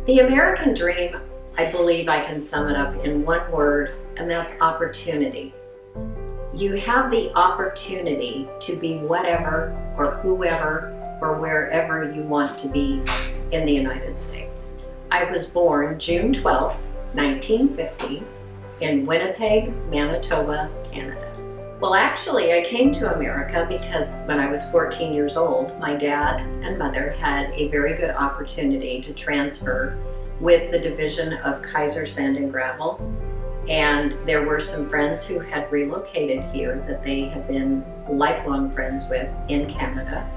The American dream, I believe I can sum it up in one word, and that's opportunity. You have the opportunity to be whatever or whoever or wherever you want to be in the United States. I was born June 12th, 1950 in Winnipeg, Manitoba, Canada. Well, actually, I came to America because when I was 14 years old, my dad and mother had a very good opportunity to transfer with the division of Kaiser Sand and Gravel. And there were some friends who had relocated here that they had been lifelong friends with in Canada.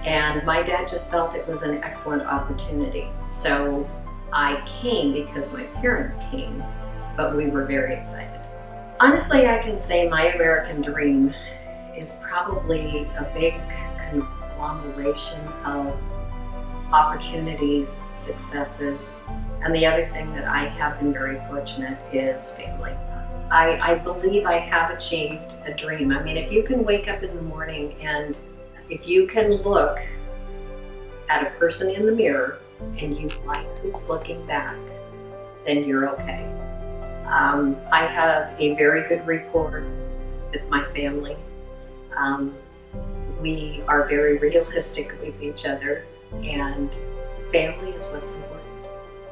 And my dad just felt it was an excellent opportunity. So I came because my parents came, but we were very excited. Honestly, I can say my American dream is probably a big conglomeration of opportunities, successes, and the other thing that I have been very fortunate is family. I believe I have achieved a dream. I mean, if you can wake up in the morning and if you can look at a person in the mirror and you like who's looking back, then you're okay. I have a very good rapport with my family. We are very realistic with each other, and family is what's important.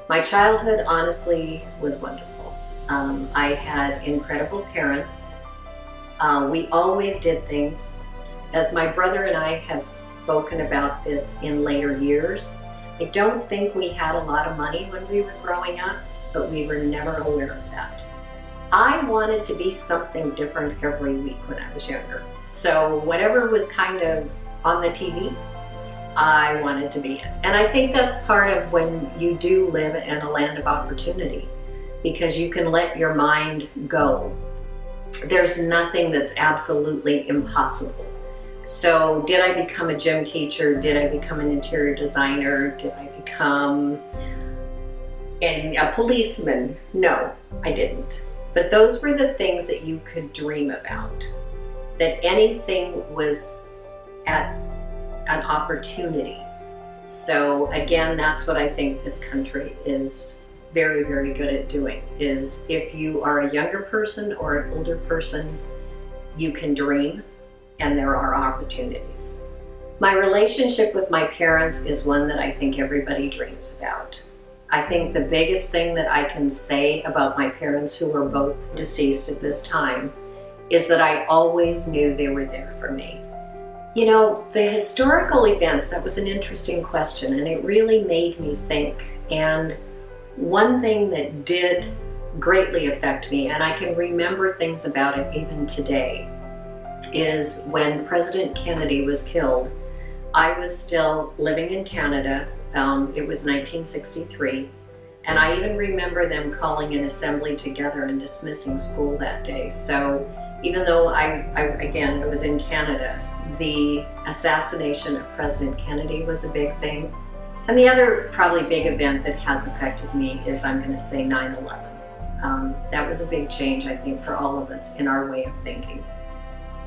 My childhood, honestly, was wonderful. I had incredible parents. We always did things. As my brother and I have spoken about this in later years, I don't think we had a lot of money when we were growing up, but we were never aware of that. I wanted to be something different every week when I was younger. So whatever was kind of on the TV, I wanted to be it. And I think that's part of when you do live in a land of opportunity, because you can let your mind go. There's nothing that's absolutely impossible. So did I become a gym teacher? Did I become an interior designer? Did I become a policeman? No, I didn't. But those were the things that you could dream about, that anything was at an opportunity. So again, that's what I think this country is very, very good at doing, is if you are a younger person or an older person, you can dream and there are opportunities. My relationship with my parents is one that I think everybody dreams about. I think the biggest thing that I can say about my parents, who are both deceased at this time, is that I always knew they were there for me. You know, the historical events, that was an interesting question, and it really made me think. And one thing that did greatly affect me, and I can remember things about it even today, is when President Kennedy was killed. I was still living in Canada. It was 1963, and I even remember them calling an assembly together and dismissing school that day. So even though I was in Canada, the assassination of President Kennedy was a big thing. And the other probably big event that has affected me is, I'm going to say, 9/11. That was a big change, I think, for all of us in our way of thinking.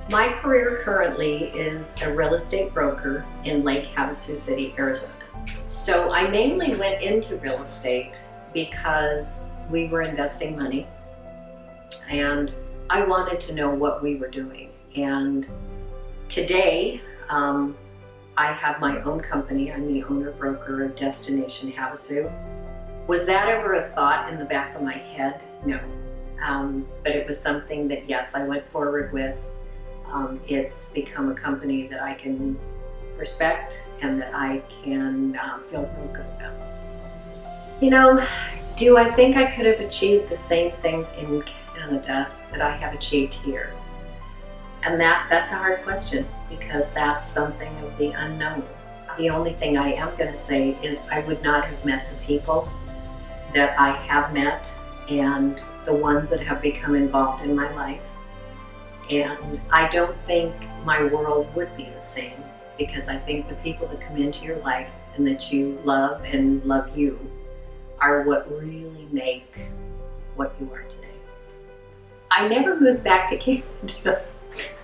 My career currently is a real estate broker in Lake Havasu City, Arizona. So I mainly went into real estate because we were investing money and I wanted to know what we were doing. And today, I have my own company. I'm the owner-broker of Destination Havasu. Was that ever a thought in the back of my head? No. But it was something that, yes, I went forward with. It's become a company that I can respect and that I can feel real good about. You know, do I think I could have achieved the same things in Canada that I have achieved here? And that's a hard question, because that's something of the unknown. The only thing I am going to say is I would not have met the people that I have met and the ones that have become involved in my life. And I don't think my world would be the same, because I think the people that come into your life and that you love and love you are what really make what you are today. I never moved back to Canada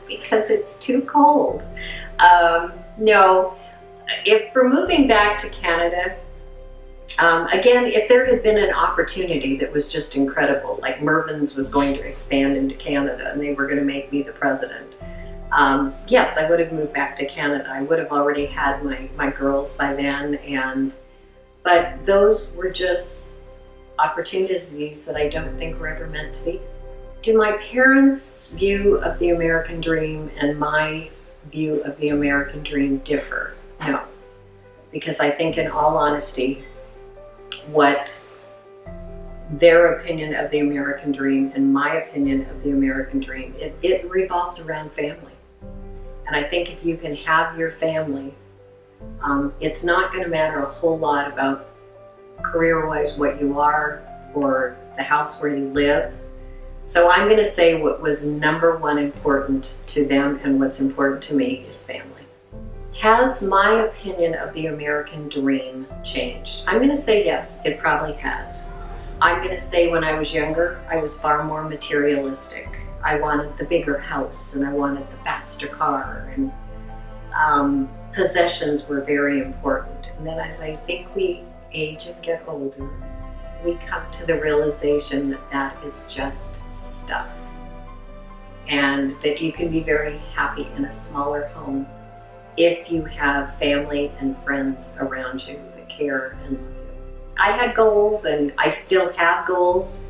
because it's too cold. No, if for moving back to Canada, Again, if there had been an opportunity that was just incredible, like Mervyn's was going to expand into Canada and they were going to make me the president, yes, I would have moved back to Canada. I would have already had my girls by then, but those were just opportunities that I don't think were ever meant to be. Do my parents' view of the American dream and my view of the American dream differ? No, because I think in all honesty, what their opinion of the American dream and my opinion of the American dream, it revolves around family. And I think if you can have your family, it's not going to matter a whole lot about career-wise what you are or the house where you live. So I'm going to say what was number one important to them and what's important to me is family. Has my opinion of the American dream changed? I'm going to say yes, it probably has. I'm going to say when I was younger, I was far more materialistic. I wanted the bigger house and I wanted the faster car, and possessions were very important. And then as I think we age and get older, we come to the realization that that is just stuff. And that you can be very happy in a smaller home if you have family and friends around you that care and love you. I had goals and I still have goals,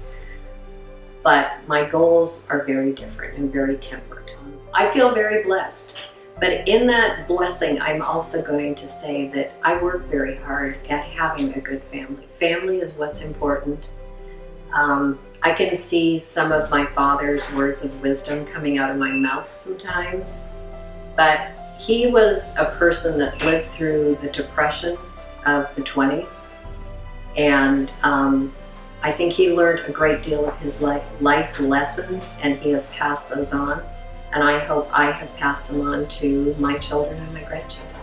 but my goals are very different and very tempered. I feel very blessed, but in that blessing, I'm also going to say that I work very hard at having a good family. Family is what's important. I can see some of my father's words of wisdom coming out of my mouth sometimes, but he was a person that lived through the Depression of the 20s, and I think he learned a great deal of his life lessons, and he has passed those on, and I hope I have passed them on to my children and my grandchildren.